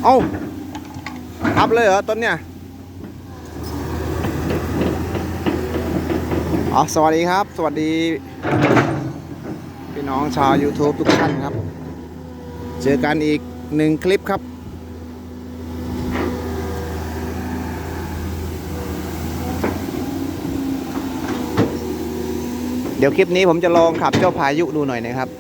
เอ้าทับเลยเหรอต้นเนี่ยอ๋อสวัสดีครับสวัสดีพี่น้องชาว YouTube ทุกท่านครับเจอกันอีก1 คลิปครับเดี๋ยวคลิปนี้ผมจะลองขับเจ้าพายุดูหน่อยนะครับ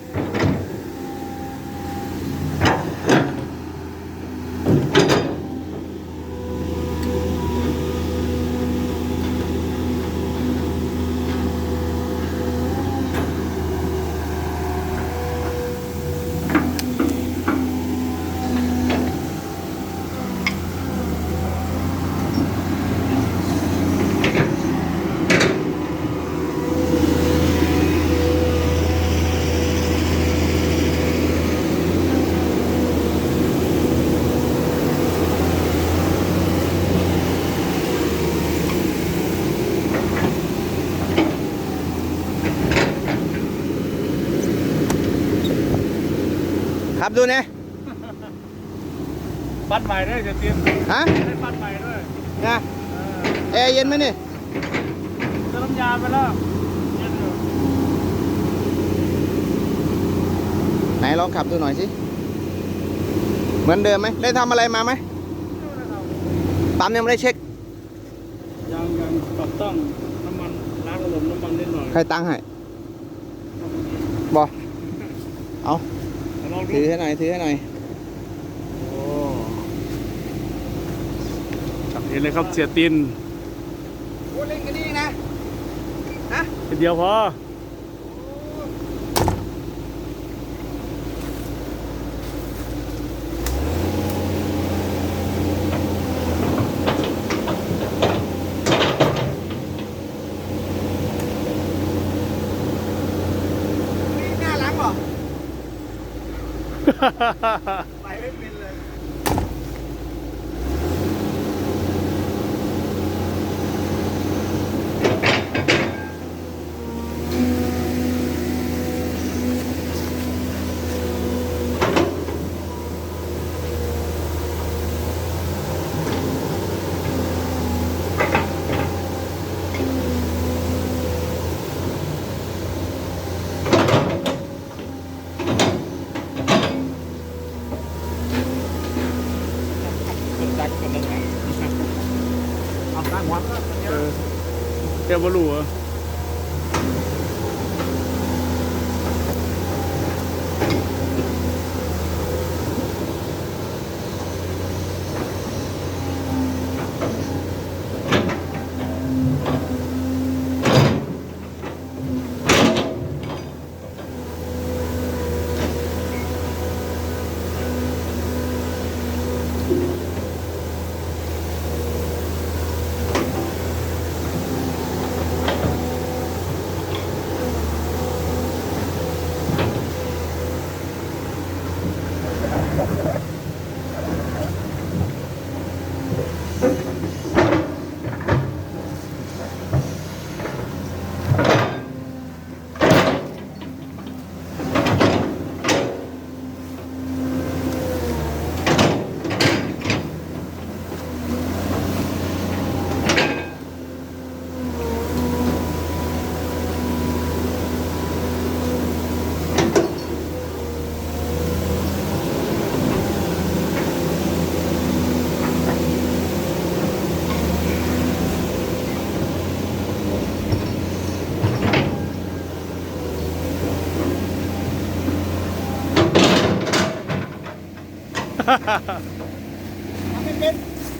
ขับดูเนี่ยปั้นใหม่ด้วยจะเตรียมฮะได้ปั้นใหม่ด้วยนะแอร์เย็นไหมนี่เติมน้ำยาไปแล้วเย็นอยู่ไหนลองขับดูหน่อยสิเหมือนเดิมไหมได้ทำอะไรมาไหมปั๊มยังไม่ได้เช็คยังปรับตั้งน้ำมันล้างระบบน้ำมันนิดหน่อยใครตั้งให้บอกเอาถือให้หน่อยถือให้หน่อยโอ้จับเห็นเลยครับเสียตินโอ้เล่นกันดีนะฮะเดียวพอไปไม่เป็นเลยเอาตั้งวัดเดี๋ยวบลูอ่ะ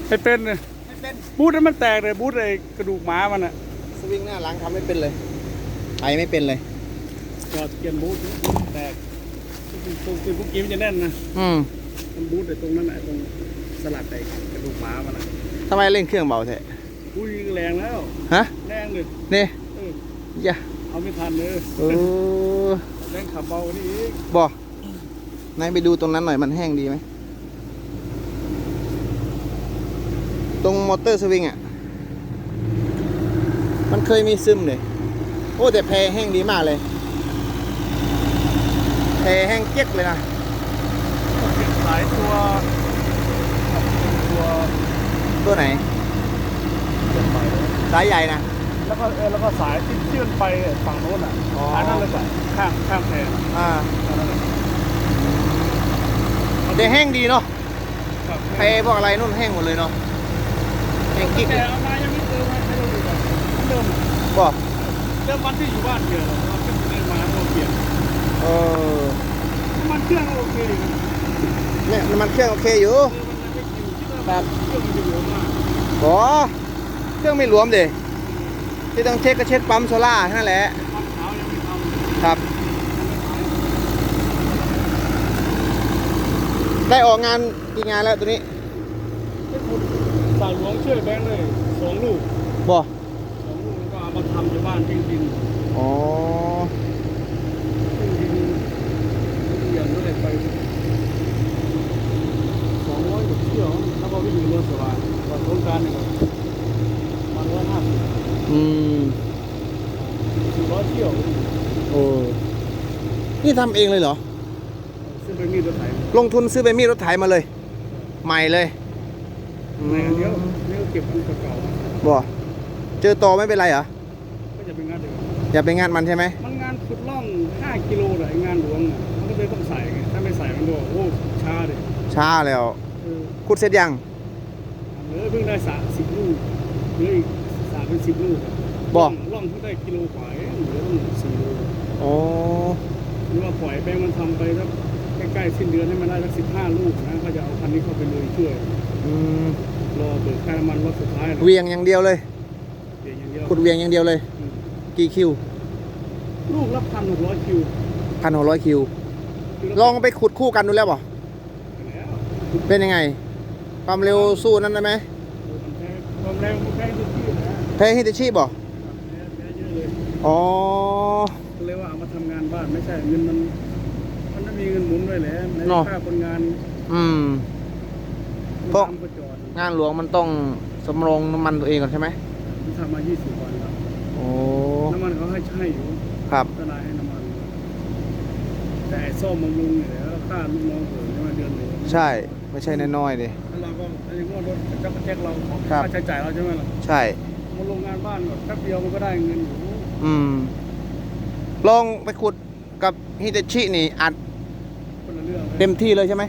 ไม่เป็นเลยไม่เป็นบูทนั้นมันแตกเลยบูทไอ้กระดูกม้ามันอะสวิงหน้าหลังทำไม่เป็นเลยไปไม่เป็นเลยจอดเกียนบูทแตกตรงพวกกี้มันจะแน่นนะมันบูทไอ้ตรงนั้นไอ้ตรงสลัดไอ้กระดูกม้ามันอะทำไมเล่นเครื่องเบาแท้อุ้ยแรงแล้วฮะแรงเลยนี่อย่าเอาไม่ทันเลยแรงขับเบานี่อีกบอกนายไปดูตรงนั้นหน่อยมันแห้งดีไหมตรงมอเตอร์สวิงอ่ะมันเคยมีซึมเลยโอ้แต่แพแห้งดีมากเลยแพแห้งเจ๊กเลยนะสายตัว ตัวไหน เชื่อมไป สายใหญ่นะ แล้วก็สายที่มันไปฝั่งโน้นอ่ะ อ๋อ สายนั่นเลยสายข้ามแพร่ อ่า นั่นแหละ เดี๋ยวแห้งดีเนาะ ครับ ไอ้พวกอะไรนู่นแห้งหมดเลยเนาะแห้งกิ๊ก แต่ เลย เอามายังไม่เติมให้เราดูก่อนเริ่ม บอก เริ่มวันที่อยู่บ้านเดียวเราขึ้นไปมาเราเปลี่ยน เออ มันเครื่องโอเคอยู่ เนี่ยน้ำมันเครื่องโอเคอยู่ มันไม่กินคิดว่าเครื่องมันจะเหลือมาก บอเครื่องไม่หลวมเดที่ต้องเช็คก็เช็คปั๊มโซล่าแค่นั้นแหละ ความขาวยังไม่ทำ ครับ ได้ออกงานกี่งานแล้วตัวนี้ ให้คุณสายหลวงช่วยแบงค์เลย2 ลูก บอ 2 ลูกแล้วก็เอามาทำที่บ้านจริงๆ อ๋อ อย่างนั้นเลยไป200 กว่าเที่ยวแล้วก็วิ่งเรือสบายก่อนสงกรานต์เนี่ยมัน150 อืม 400 เที่ยว โอ้นี่ทำเองเลยเหรอ ซึ่งไปมีรถไถ ลงทุนซื้อไปมีดรถไถมาเลย ใหม่เลย ในอันเดียวนี่ก็เก็บอันเก่าๆมา บอเจอต่อไม่เป็นไรเหรอ ก็จะเป็นงานเดียว อย่าไปงานมันใช่ไหม มันงานขุดร่อง5 กิโลเลยงานหลวงมันก็เลยต้องใส่ไงถ้าไม่ใส่มันก็โอ้ช้าเลย ช้าแล้วขุดเสร็จยัง เหลือเพิ่งได้30 ลูกเหลืออีก3 เป็น 10 ลูก บ่ ร่องเพิ่งได้กิโลกว่าเองเหลือต้อง4 โล อ๋อ หรือว่าปล่อยแบงค์มันทำไปแล้วใกล้ๆสิ้นเดือนให้มันได้สัก15 ลูกนะก็จะเอาคันนี้เข้าไปเลยช่วย อืม รอเบิกค่าน้ำมันรถสุดท้ายนะ เวียงอย่างเดียวเลย เพียงอย่างเดียว ขุดเวียงอย่างเดียวเลย อืม กี่คิว ลูกละ1,600 คิว 1,600 คิว ลองไปขุดคู่กันดูแล้วบ่ แล้ว เป็นยังไง ความเร็วสู้นั้นได้ไหม ความแรงมันแพงทุกที่นะ แพ้ฮิตาชิบ่ แพงเยอะเลย อ๋อ ก็เลยว่าเอามาทำงานบ้านไม่ใช่เงินมันไม่มีเงินหมุนด้วยแหละในค่าคนงาน อืม เพราะ ทำก็จอด งานหลวงมันต้องสำรองน้ำมันตัวเองก่อนใช่ไหม ผมทำมา20 วันแล้ว โอ้ น้ำมันเขาให้อยู่ ครับ ทนายให้น้ำมัน แต่ไอ้ซ่อมบำรุงเนี่ยแล้วค่าลูกน้องเปิดใช่ไหมเดือนหนึ่ง ใช่ ไม่ใช่น้อยๆดิ แล้วเราก็ไอ้งวดรถจักรแจ็คเรา ครับ ค่าใช้จ่ายเราใช่ไหมล่ะ ใช่ มาลงงานบ้านก่อนแป๊บเดียวมันก็ได้เงินอยู่ อืม ลองไปขุดกับฮิตาชินี่อัด คนละเรื่อง เต็มที่เลยใช่ไหม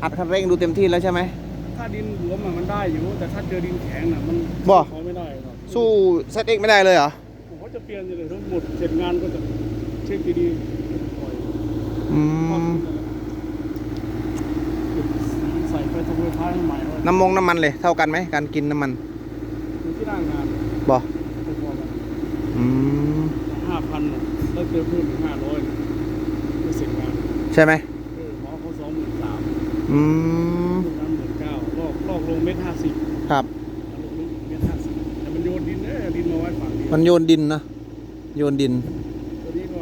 อัดคันเร่งดูเต็มที่แล้วใช่ไหม ถ้าดินหลวมอะมันได้อยู่ แต่ถ้าเจอดินแข็งน่ะมัน บ่ เขาไม่ได้ครับ สู้เซตเอ็กไม่ได้เลยเหรอ ผมก็จะเปลี่ยนเลยทั้งหมดเสร็จงานก็จะเช็คดีๆปล่อย อืม ใส่ไฟทำไฟฟ้าให้ใหม่ไว้ น้ำมันเลยเท่ากันไหม การกินน้ำมัน อยู่ที่หน้างาน บ่ พอๆกัน อืม 5,000น่ะแล้วเจอเพิ่มอีก500น่ะก็เสร็จงาน ใช่ไหม หมอเขา23,000 อืม ลูกน้ำ19,000ลอกลง1.50 ครับ ลง1.50แต่มันโยนดินดินมาไว้ฝั่งนี้ มันโยนดินนะ โยนดิน ตัวนี้ก็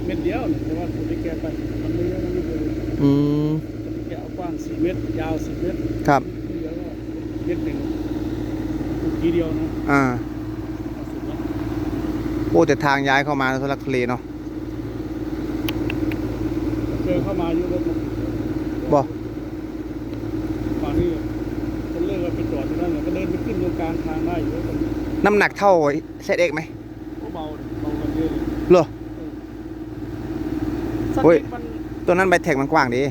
เม็ดเดียวน่ะแต่ว่าตัวนี้แกไปมันไม่เยอะมันไม่เยอะ อืม แกเอากว้าง4 เมตรยาว10 เมตร ครับ ที่เหลือก็เม็ดหนึ่งทีเดียวนะ อ่า เอาสุดแล้ว โอ้แต่ทางย้ายเข้ามาทุลักทุเลเนาะ เจอเข้ามาอยู่รถมัน บ่ ฝั่งนี้คนเลิกก็ไปจอดที่นั่นแล้วก็เดินไปขึ้นตรงกลางทางได้อยู่ตรงนี้ น้ำหนักเท่าเซตเอ็กไหม ก็เบากันเยอะเลย เหรอ ส โอ้ย เต็ปมัน ตัวนั้นใบแท็กมันกว้างดี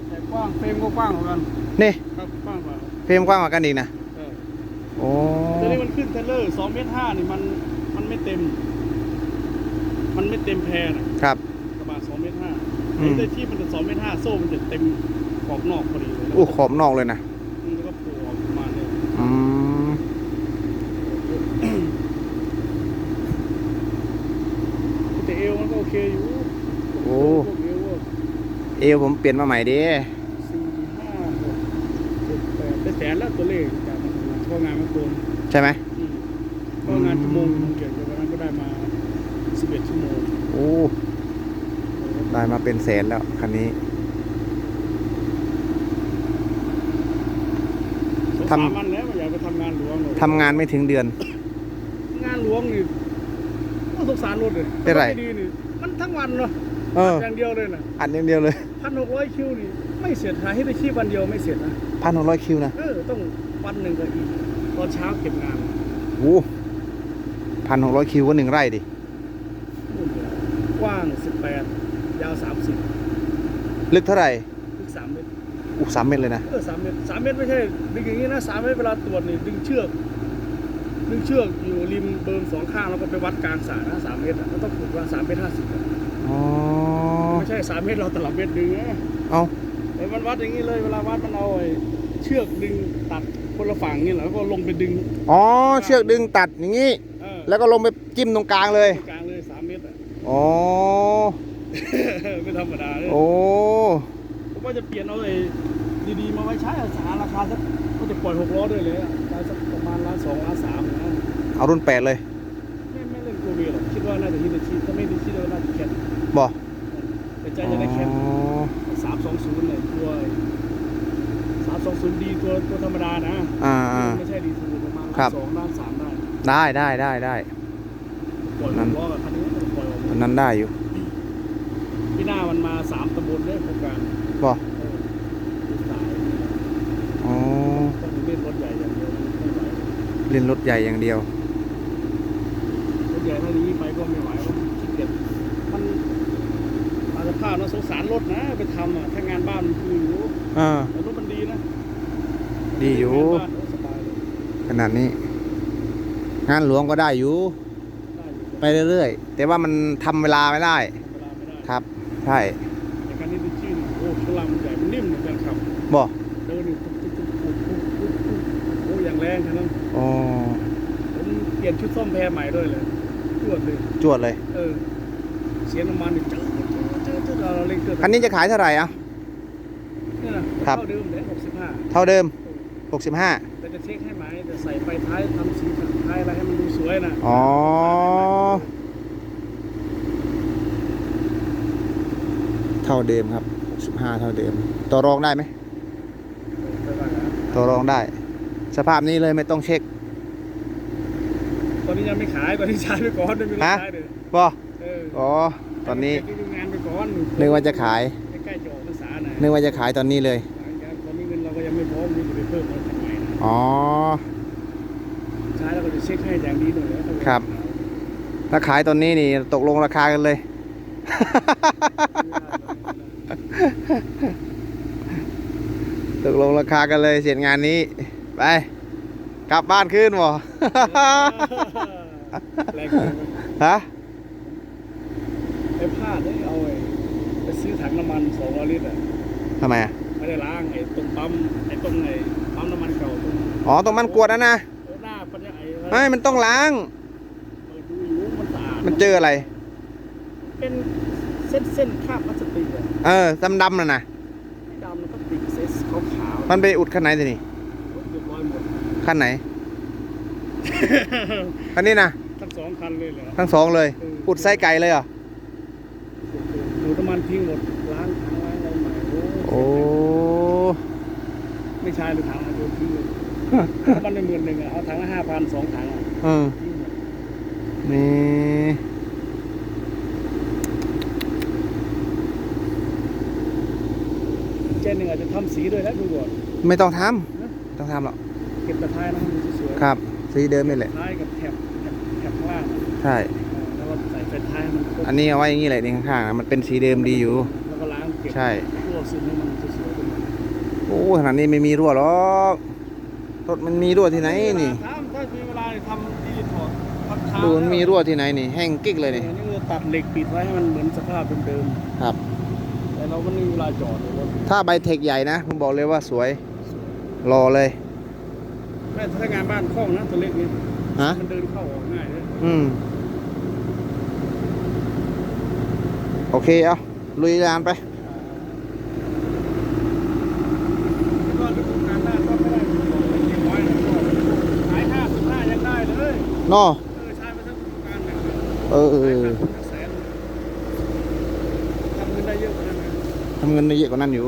แต่กว้างเฟรมก็กว้างเหมือนกัน นี่ ครับกว้างกว่า เฟรมกว้างกว่ากันอีกนะ เออ โอ้ ตัวนี้มันขึ้นเทรลเลอร์2.5 เมตรนี่มันไม่เต็ม มันไม่เต็มแพรนะครับ กระบะ2.5 เมตร อืม ไอ้ที่มันจะ2.5 เมตรโซ่มันจะเต็มขอบนอกพอดีเลย อู้ขอบนอกเลยนะ แล้วก็โผล่ออกมาเลย อืม แต่เอวมันก็โอเคอยู่ โอ้ พวกเอวก็ เอวผมเปลี่ยนมาใหม่ดิ 4 5 6 7 8ได้แสนแล้วตัวเลขจากมันทำงานเพราะงานมันโกง ใช่ไหม เพราะงานชั่วโมงเกี่ยวกับวันนั้นก็ได้มา11 ชั่วโมง โอ้ได้มาเป็นแสนแล้วคันนี้ ทำมันแล้วอยากไปทำงานหลวงเลย ทำงานไม่ถึงเดือน งานหลวงนี่ก็สงสารรถเลย เป็นไร ดีนี่มันทั้งวันเนาะ เออ อย่างเดียวเลยนะ อัดอย่างเดียวเลย 1,600 คิวนี่ ไม่เสร็จหาให้ได้ชีพวันเดียวไม่เสร็จนะ 1,600 คิวนะ ต้องวันหนึ่งก็อีกตอนเช้าเก็บงาน โอ้1,600 คิวก็1 ไร่ดิ นู่นเลยกว้าง18ยาว30 ลึกเท่าไหร่ ลึก3 เมตร 3 เมตรเลยนะ 3 เมตร3 เมตรไม่ใช่ดึงอย่างนี้นะ3 เมตรเวลาตรวจนี่ดึงเชือกอยู่ริมเบิร์ม2 ข้างแล้วก็ไปวัดกลางสระนะ3 เมตรแล้วต้องขุดว่า3 เมตร 50 อ๋อ ไม่ใช่3 เมตรเราตลับเมตรดึงนะ เอา ไอ้มันวัดอย่างนี้เลยเวลาวัดมันเอาไอ้เชือกดึงตัดคนละฝั่งนี่แหละแล้วก็ลงไปดึง อ๋อเชือกดึงตัดอย่างนี้ แล้วก็ลงไปจิ้มตรงกลางเลย ตรงกลางเลย3 เมตร อ๋อ ไม่ธรรมดาเลย โอ้ ผมว่าจะเปลี่ยนเอาไอ้ดีๆมาไว้ใช้สาราคาสักก็จะปล่อย6 ล้อด้วยเลยได้สักประมาณ1.2 1.3 นะ เอารุ่น 8 เลย ไม่เล่นโกเวหรอกคิดว่าน่าจะฮิตาชิถ้าไม่ฮิตาชิก็น่าจะแคท บ่ แต่ใจจะได้แคท320เลยตัว320ดีตัวธรรมดานะ ไม่ใช่ดีทูประมาณ1.2 1.3 ได้ ได้ ปล่อย6 ล้อกับคันนี้ปล่อยออก ตอนนั้นได้อยู่ พี่หน้ามันมา3 ตำบลด้วยโครงการ บ่ สาย อ๋อ ต้องเล่นรถใหญ่อย่างเดียวไม่ไหว เล่นรถใหญ่อย่างเดียว รถใหญ่เท่านี้ไปก็ไม่ไหวเพราะขี้เกียจมันอาจจะพลาดนะสงสารรถนะไปทำถ้างานบ้านมันคืออยู่ อ่า แต่รถมันดีนะ ดีอยู่ งานบ้านสบายเลย ขนาดนี้ งานหลวงก็ได้อยู่ ได้อยู่ ไปเรื่อยๆ แต่ว่ามันทำเวลาไม่ได้ เวลาไม่ได้ ครับ ใช่ แต่คันนี้ดูชื่อโอ้พลังมันใหญ่มันนิ่มเหมือนกันขับ บ่ เดินนี่ตุ๊บโอ้อย่างแรงขนาดนั้น อ๋อ ผมเปลี่ยนชุดซ่อมแพรใหม่ด้วยเลยจวดเลย จวดเลย เสียน้ำมันนี่จืดเราเร่งเครื่อง คันนี้จะขายเท่าไหร่อ่ะ นี่นะครับ เท่าเดิมเลย65 เท่าเดิม 65 แต่จะเช็คให้ไหมจะใส่ไฟท้ายทำสีท้ายอะไรให้มันดูสวยนะ อ๋อ เท่าเดิมครับ 65 เท่าเดิม ต่อรองได้ไหม ไปว่ากันนะ ต่อรองได้ สภาพนี้เลยไม่ต้องเช็ค ตอนนี้ยังไม่ขายตอนนี้ใช้ไปก่อนไม่มีรถใช้เลย บ่ เออ อ๋อ ตอนนี้ ดูงานไปก่อน นึกว่าจะขาย ใกล้ๆจะออกพรรษานะ นึกว่าจะขายตอนนี้เลย ตอนนี้เงินเราก็ยังไม่พร้อมที่จะไปเพิ่มอะไรทำไมนะ อ๋อ ใช้แล้วก็จะเช็คให้อย่างดีหน่อยแล้ว ครับ ถ้าขายตอนนี้นี่ตกลงราคากันเลย ตกลงราคากันเลยเสร็จงานนี้ ไป กลับบ้านขึ้นบ่ แรงเกิน ฮะ ไอ้พลาดเอาไปซื้อถังน้ำมัน200 ลิตร ทำไมอ่ะ ไม่ได้ล้างไอ้ตรงปั๊มปั๊มน้ำมันเก่าตรง อ๋อตรงมันกวดนะนะ หน้าปัญญาไม่ มันต้องล้าง เปิดดูอยู่มันสะอาด มันเจออะไร เป็นเส้นคราบพลาสติกดำๆน่ะนะ ดำแล้วก็ติดเซสขาว มันไปอุดขั้นไหนสินี่ ๆเรียบร้อยหมด ขั้นไหน ขั้นนี้นะ ทั้ง2 คันเลยเหรอ ทั้งสองเลย อุดไส้ไก่เลยเหรอ ดูน้ำมันทิ้งหมดล้างอะไรใหม่ โอ้ ไม่ใช่เลยถังโดนทิ้งเลยน้ำมันใน11,000เอาถังละ5,000 2 ถังทิ้งหมด นี่ เจนหนึ่งอาจจะทำสีด้วยนะดูก่อน ไม่ต้องทำต้องทำหรอก เก็บตะไคร้นะมันสวยๆ ครับ สีเดิมนี่แหละ ท้ายกับแถบข้างล่าง ใช่ แล้วก็ใส่ไฟท้ายมันครบ อันนี้เอาไว้อย่างนี้แหละนี่ข้างๆนะมันเป็นสีเดิมดีอยู่ แล้วก็ล้างเก็บ ใช่ พวกซึมให้มันสวยๆขึ้นมา โอ้ขนาดนี้ไม่มีรั่วหรอกรถมันมีรั่วที่ไหนนี่ ถ้ามีเวลาทำที่ถอดพักเท้า ดูมันมีรั่วที่ไหนนี่ แห้งกิ๊กเลยนี่ นี่คือตัดเหล็กปิดไว้ให้มันเหมือนสภาพเดิม ครับ ๆแต่เราก็ไม่มีเวลาจอดเลยรถ ถ้าใบเทคใหญ่นะผมบอกเลยว่าสวยรอเลย แม่ถ้างานบ้านคล่องนะตัวเล็กนี่ ฮะ มันเดินเข้าออกง่ายเลย โอเคเอาลุยงานไป แล้วก็ฤดูกาลหน้าก็ไม่ได้ของไม่เก็บไว้นะขาย55ยังได้เลย นอ ใช้ไปทั้งฤดูกาลเลย เออ ทั้งแสนทำเงินได้เยอะกว่านั้นนะ ทำเงินได้เยอะกว่านั้นอยู่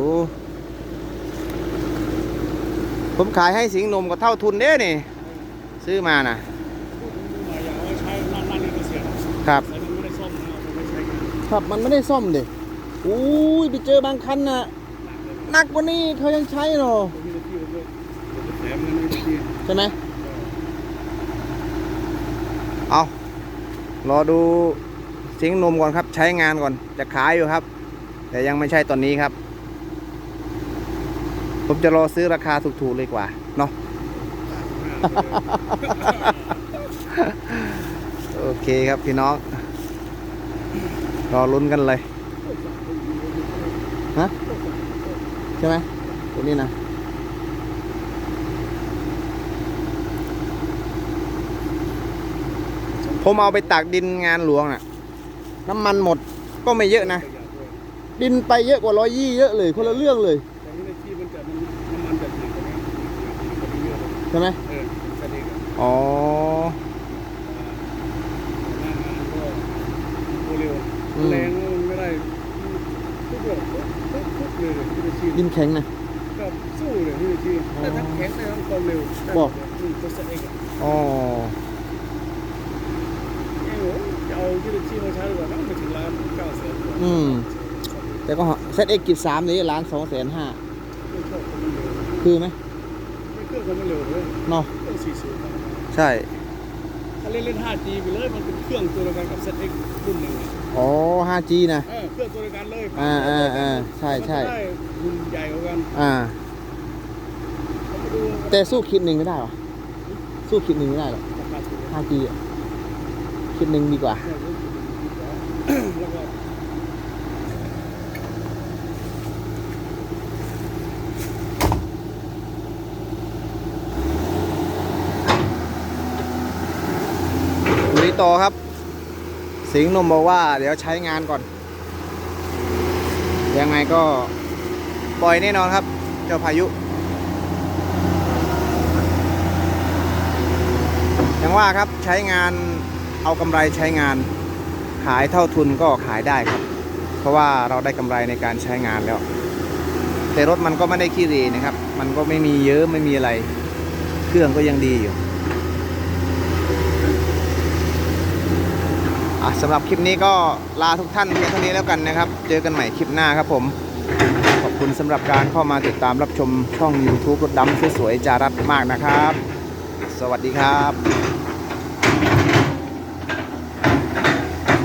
ผมขายให้สิงห์หนุ่มก็เท่าทุนเด้นี่ ซื้อมานะ พูดถึงมือใหม่อย่าเอาไว้ใช้นั่นนี่ก็เสียนะครับ แต่มันไม่ได้ซ่อมนะเอาไปใช้งาน ครับมันไม่ได้ซ่อมเด็อุ้ยไปเจอบางคันนะ หนักเลย หนักกว่านี้เขายังใช้หรอ วินาทีผมก็แถมเงินวินาที ใช่ไหมเอารอดูซิงค์นมก่อนครับ ใช้งานก่อนจะขายอยู่ครับ แต่ยังไม่ใช่ตอนนี้ครับ ผมจะรอซื้อราคาถูกๆเลยกว่าเนาะ โอเคครับพี่น้อง รอลุ้นกันเลยฮะใช่ไหมตัวนี้นะผมเอาไปตักดินงานหลวงน่ะ น้ำมันหมดก็ไม่เยอะนะ ดินไปเยอะกว่า120เยอะเลยคนละเรื่องเลย แต่วินาทีมันจะน้ำมันจะถึงกว่านี้เยอะเลย ใช่ไหม แค่นี้ก็ อ๋อ หน้างานก็เร็วแรงมันไม่ได้ทุกอย่างทุกเลยวินาที ดินแข็งนะ ก็สู้เลยวินาทีแต่ทั้งแข็งแต่ทั้งความเร็วตัวเซ็ตเองอ่ะ อ๋อ จะเอาวินาทีมาใช้ดีกว่ามั้งไม่ถึงล้าน900,000กว่า แต่ก็เซตเอ็กกิ3นี้1,250,000 ไม่ชอบความเร็ว คือไหม ไม่เครื่องความเร็วเลย เนาะ เครื่อง40 ใช่ ถ้าเล่น 5G ไปเลยมันเป็นเครื่องตัวเดียวกันกับ ZX รุ่นหนึ่ง อ๋อ 5G นะ เครื่องตัวเดียวกันเลย ใช่ใช่ ได้รุ่นใหญ่กว่ากัน เรามาดู แต่สู้คิดหนึ่งไม่ได้หรอ สู้คิดหนึ่งไม่ได้หรอ ราคาถูก 5G อ่ะคิดหนึ่งดีกว่า แล้วก็ ลุยต่อครับ สิงห์นมบอกว่าเดี๋ยวใช้งานก่อน ยังไงก็ปล่อยแน่นอนครับ เจ้าพายุอย่างว่าครับใช้งานเอากำไรใช้งาน ขายเท่าทุนก็ขายได้ครับ เพราะว่าเราได้กำไรในการใช้งานแล้ว แต่รถมันก็ไม่ได้ขี้เหร่นะครับ มันก็ไม่มีเยอะไม่มีอะไร เครื่องก็ยังดีอยู่สำหรับคลิปนี้ก็ลาทุกท่านเพียงเท่านี้แล้วกันนะครับ เจอกันใหม่คลิปหน้าครับผม ขอบคุณสำหรับการเข้ามาติดตามรับชมช่อง YouTube รถดำสวยๆจารัสมากนะครับ สวัสดีครับ